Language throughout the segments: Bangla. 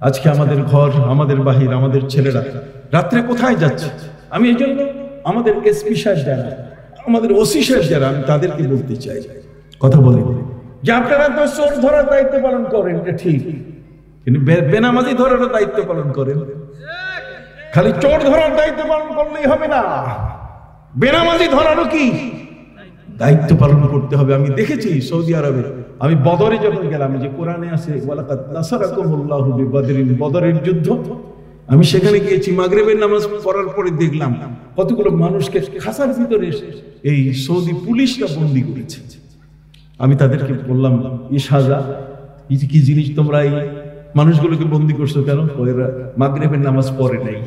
আজকে আমাদের ঘর, আমাদের বাহির, আমাদের ছেলেরা রাত্রে কোথায় যাচ্ছে? আমি এই জন্য আমাদের এসপি সাহেব যারা, আমাদের ওসি সাহেব যারা, আমি তাদেরকে বলতে চাই, কথা বলি যে আপনারা তো চোর ধরার দায়িত্ব পালন করেন, এটা ঠিক, কিন্তু বেনামাজি ধরার দায়িত্ব পালন করেন। খালি চোর ধরার দায়িত্ব পালন করলেই হবে না, বেনামাজি ধরারও কি দায়িত্ব পালন করতে হবে। আমি দেখেছি সৌদি আরবে, আমি বদরে যখন গেলাম, যে কোরআনে আছে ওয়ালাকাদ নাসারাকুমুল্লাহু বিবদরিন, বদরের যুদ্ধ, আমি সেখানে গিয়েছি, মাগরিবের নামাজ পড়ার পরে দেখলাম কতগুলো মানুষকে খাসার ভিতরে এই সৌদি পুলিশরা বন্দি করেছে। আমি তাদেরকে বললাম, এই সাজা কি জিনিস, তোমরা এই মানুষগুলোকে বন্দি করছো কেন? মাগরিবের নামাজ পড়ে নাই,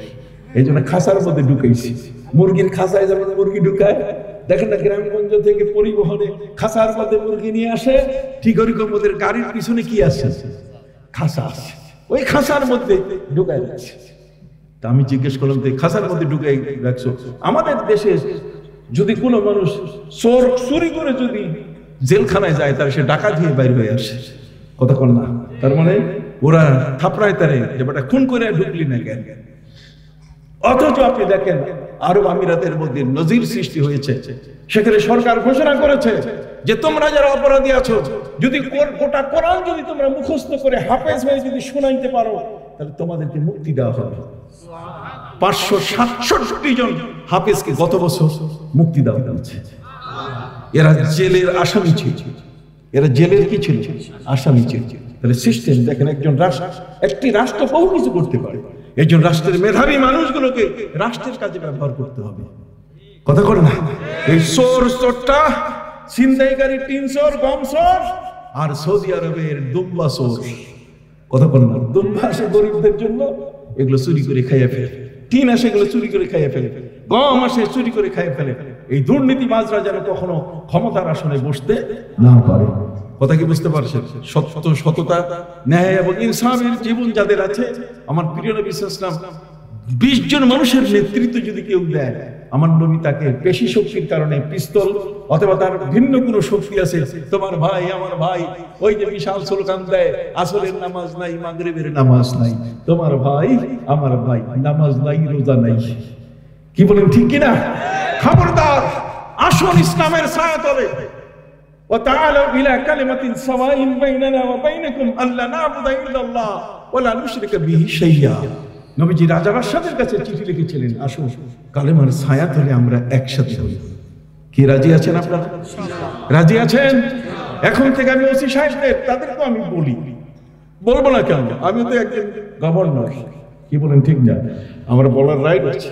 এই জন্য খাসার মধ্যে ঢুকাইছি। মুরগির খাসায় যেমন মুরগি ঢুকায়, দেখেন না গ্রামগঞ্জ থেকে পরিবহনে খাসার মধ্যে মুরগি নিয়ে আসে, ঠিক ওরকম ওদের গাড়ির পিছনে কি আছে? খাসা আছে, ওই খাসার মধ্যে ঢুকাই রাখছে। তা আমি জিজ্ঞেস করলাম, যে খাসার মধ্যে ঢুকাই রাখছো? আমাদের দেশে যদি কোনো মানুষ চুরি করে যদি জেলখানায় যায়, তার সে ডাকাত দিয়ে বাইর হয়ে আসে, কথা কন না? তার মানে ওরা থাপড়ায় তারে যে বেটা খুন করে ঢুকলি না কেন? অথচ আপনি দেখেন আরব আমিরাতের মধ্যে নজির সৃষ্টি হয়েছে, সেখানে সরকার ঘোষণা করেছে যে তোমরা যারা অপরাধী আছো, যদি গোটা কোরআন যদি তোমরা মুখস্থ করে হাফেজ হয়ে যদি শোনাইতে পারো, তাহলে তোমাদেরকে মুক্তি দেওয়া হবে। 567 জন হাফেজকে গত বছর মুক্তি দেওয়া হয়েছে। এরা জেলের আসামি ছিল, এরা জেলের কি ছিল? আসামি ছিল। তাহলে সিস্টেম দেখেন, একটি রাষ্ট্র বহু কিছু করতে পারে। এই জন্য রাষ্ট্রের মেধাবী মানুষগুলোকে রাষ্ট্রের কাজে ব্যবহার করতে হবে, কথা বলে না? এই চোরটা ছিনতাইকারী, টিন চোর, গম চোর, আর সৌদি আরবের দুম্বা চোর, কথা বলে না? দুম্বা আসে গরিবদের জন্য, এগুলো চুরি করে খাইয়ে ফেলে। টিন আসে, এগুলো চুরি করে খাইয়ে ফেলে। গম আসে, চুরি করে খাইয়ে ফেলে। এই দুর্নীতিবাজরা যেন কখনো ক্ষমতার আসনে বসতে না পারে। কথা কি বুঝতে পারছেন? সততা, ন্যায় এবং ইনসাফের জীবন যাদের আছে, আমার প্রিয় নবী সাল্লাল্লাহু আলাইহি ওয়াসাল্লাম 20 জন মানুষের নেতৃত্ব যদি কেউ দেয়, আমার নবী তাকে পেশি শক্তির কারণে পিস্তল অথবা তার ভিন্ন কোনো শক্তি আছে, তোমার ভাই আমার ভাই, ওই যে বিশাল স্লোগান দেয়, আসরের নামাজ নাই, মাগরিবের নামাজ নাই, তোমার ভাই আমার ভাই, নামাজ নাই, রোজা নাই, কি বলেন ঠিক কিনা? খবরদার, আসুন ইসলামের ছায়াতলে, وتعالوا إلى كلمة سواء بيننا وبينكم ألا نعبد إلا الله ولا نشرك به شيئا। নবীজি রাজা বাদশাদের কাছে চিঠি লিখেছিলেন, আসুন কালেমার ছায়াতলে আমরা একসাথে হই। কি রাজি আছেন আপনারা? রাজি আছেন? এখন থেকে আমি ওসি সাহেবদের, তাদেরকে আমি বলবো না কেন? আমি তো একজন গভর্নর, কি বলেন ঠিক না? আমার বলার রাইট আছে।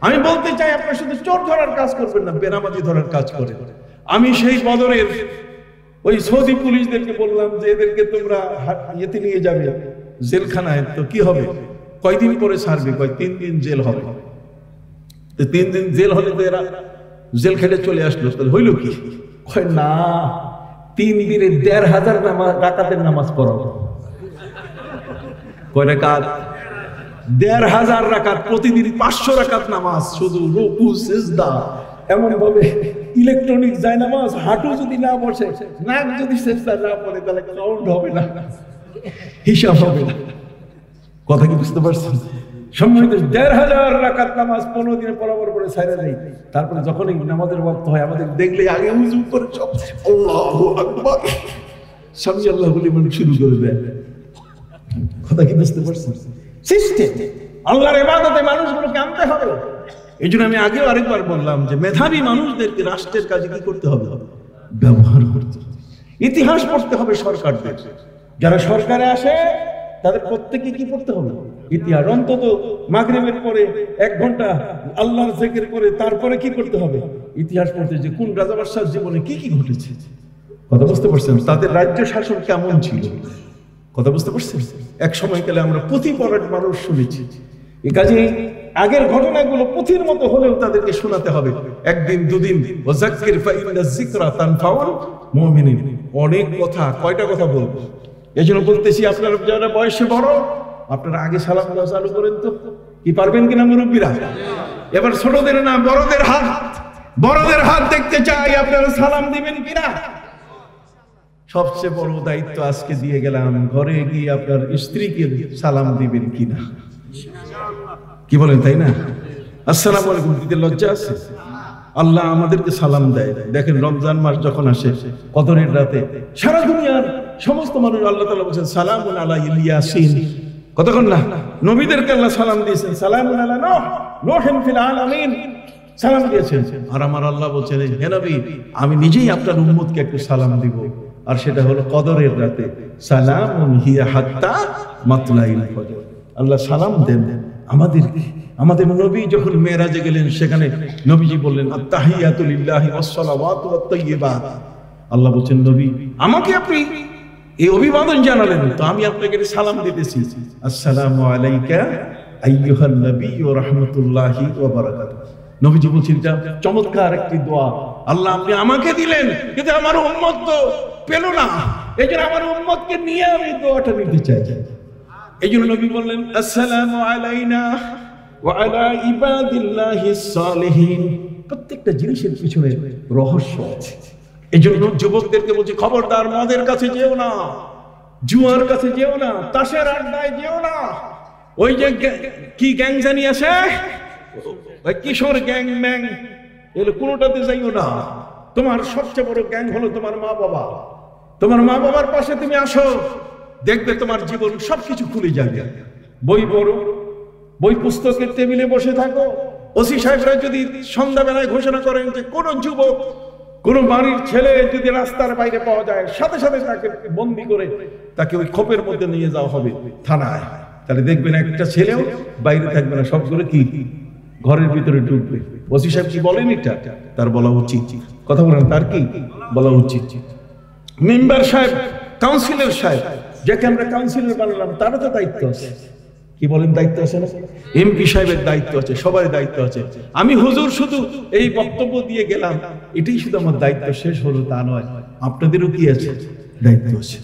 আমি বলতে চাই, আপনারা শুধু চোর ধরার কাজ করবেন না, বেনামাজি ধরার কাজ করেন। আমি সেই বদরের ওই সৌদি পুলিশদেরকে বললাম যে এদেরকে তোমরা ইয়েতে নিয়ে যাবে জেলখানায়, তো কি হবে? কয়দিন পরে ছাড়বে? 3 দিন জেল হবে। 3 দিন জেল হলে তো এরা জেল খেটে চলে আসলো, তাহলে হইল কি? না, 3 দিনে 1500 রাকাতের নামাজ পড়াবো। কয় রাকাত? 1500 রাকাত, প্রতিদিন 500 রাকাত নামাজ, শুধু রুকু সিজদা, এমন ভাবে ইলেকট্রনিক যায় নামাজ, হাঁটু যদি না বসে, নাক যদি সিজদা না পড়ে, তাহলে কাউন্ট হবে না, হিসাব হবে না। কথা কি বুঝতে পারছেন? সম্মানিত, 1500 রাকাত নামাজ 15 দিনে বরাবর করে ছাইরা দেই। তারপরে যখন এই নামাজের ওয়াক্ত হয়, আমাদের দেখলে আগে উযু করে আল্লাহু আকবার, সামি আল্লাহু লিমান শুরু করে দেয়। কথা কি বুঝতে পারছেন? সিস্টেম, আল্লাহর ইবাদতে মানুষগুলোকে আনতে হবে। এই জন্য আমি আগেও আরেকবার বললাম যে মেধাবী মানুষদেরকে রাষ্ট্রের কাজে কি করতে হবে? ব্যবহার করতে হবে। ইতিহাস পড়তে হবে সরকারদের। যারা সরকারে আসে তাদের প্রত্যেকে কি করতে হবে? ইতিহাস। অন্তত মাগরিবের পরে 1 ঘন্টা আল্লাহর জিকির করে তারপরে কি করতে হবে? ইতিহাস পড়তে, যে কোন রাজা বাদশার জীবনে কি কি ঘটেছে। কথা বুঝতে পারছেন? তাদের রাজ্য শাসন কেমন ছিল। কথা বুঝতে পারছেন? এক সময়কালে আমরা পুঁথি পড়ার মানুষ শুনেছি। এই কাজে আগের ঘটনাগুলো পুঁথির মতো হলেও তাদেরকে শোনাতে হবে। একদিন দুদিন, ওয়াযাক্কির ফাইন্না যিকরা তানফাউল মুমিনিন। অনেক কথা, কয়টা কথা বলবো? এই জন্য বলতেছি, আপনারা যারা বয়সে বড়, আপনারা আগে সালাম দেওয়া চালু করেন তো। কি পারবেন কিনা মুরব্বীরা? এবার ছোটদের না, বড়দের হাত দেখতে চাই, আপনারা সালাম দিবেন কিনা? সবচেয়ে বড় দায়িত্ব আজকে দিয়ে গেলাম, ঘরে গিয়ে আপনার স্ত্রীকে সালাম দিবেন কিনা, কি বলেন তাই না? আসসালামু আলাইকুম দিতে লজ্জা আছে? আল্লাহ আমাদেরকে সালাম দেয়। দেখেন রমজান মাস যখন আসে, কদরের রাতে সারা দুনিয়ার সমস্ত মানুষ আল্লাহ তাআলা বলেছেন সালামুন আলা ইয়াসিন, কতক্ষণ না নবীদেরকে আল্লাহ সালাম দিয়েছেন, সালামুন আলা নূহিন ফিল আলামিন সালাম দিয়েছেন। আর আমার আল্লাহ বলছেন হে নবী, আমি নিজেই আপনার উম্মতকে একটু সালাম দিব, আর সেটা হলো কদরের রাতে, সালামুন হিয়া হাত্তা মাতলাইল ফজর। আল্লাহ সালাম দেন আমাদেরকে। আমাদের নবী যখন মেরাজে গেলেন, সেখানে নবীজি বললেন আত্তাহিয়াতু লিল্লাহি ওয়াস সালাওয়াতু ওয়াত তাইয়্যিবাত। আল্লাহ বলেন নবী আমাকে আপনি এই অভিবাদন জানালেন, তো আমি আপনাকে সালাম দিতেছি, আসসালামু আলাইকা আইয়ুহান নবী ওয়া রাহমাতুল্লাহি ওয়া বারাকাতুহু। নবীজি বলছেন এটা চমৎকার একটি দোয়া, আল্লাহ আপনি আমাকে দিলেন, কিন্তু আমার উম্মত তো পেল না, এইজন্য আমার উম্মতকে নিয়ে আমি দোয়াটা নিতে চাই। এইজন্য নবী বললেন আসসালামু আলাইনা ওয়া আলা ইবাদিল্লাহিস সালিহিন। প্রত্যেকটা জিনিসের পিছনে রহস্য আছে। এইজন্য যুবকদেরকে বলছি খবরদার, মদের কাছে যেও না, জুয়ার কাছে যেও না, তাসের আড্ডায় যেও না, ওই যে কি গ্যাং জানি আছে, ওই কিশোর গ্যাং ম্যাং, এগুলো কোনোটাতে যাইও না। তোমার সবচেয়ে বড় গ্যাং হলো তোমার মা বাবা। তোমার মা বাবার পাশে তুমি আসো, দেখবে তোমার জীবন সবকিছু খুলে যাবে। বই পড়ো, বই পুস্তকের টেবিলে বসে থাকো। ওসি সাহেবরা যদি সন্ধ্যাবেলায় ঘোষণা করেন যে কোন যুবক, কোন বাড়ির ছেলে যদি রাস্তার বাইরে পাওয়া যায়, সাথে সাথে তাকে বন্দি করে তাকে ওই খোপের মধ্যে নিয়ে যাওয়া হবে থানায়, তাহলে দেখবেন একটা ছেলেও বাইরে থাকবে না, সবগুলো কি ঘরের ভিতরে ঢুকবে। ওসি সাহেব কি বলেন এটা? তার বলা উচিত, কথা বলেন, তার কি বলা উচিত। মেম্বার সাহেব, কাউন্সিলর সাহেব, যাকে আমরা কাউন্সিলর বানালাম, তারও তো দায়িত্ব আছে, কি বলেন, দায়িত্ব আছে না? এমপি সাহেবের দায়িত্ব আছে, সবার দায়িত্ব আছে। আমি হুজুর শুধু এই বক্তব্য দিয়ে গেলাম, এটাই শুধু আমার দায়িত্ব শেষ হলো তা নয়, আপনাদেরও কি আছে, দায়িত্ব আছে।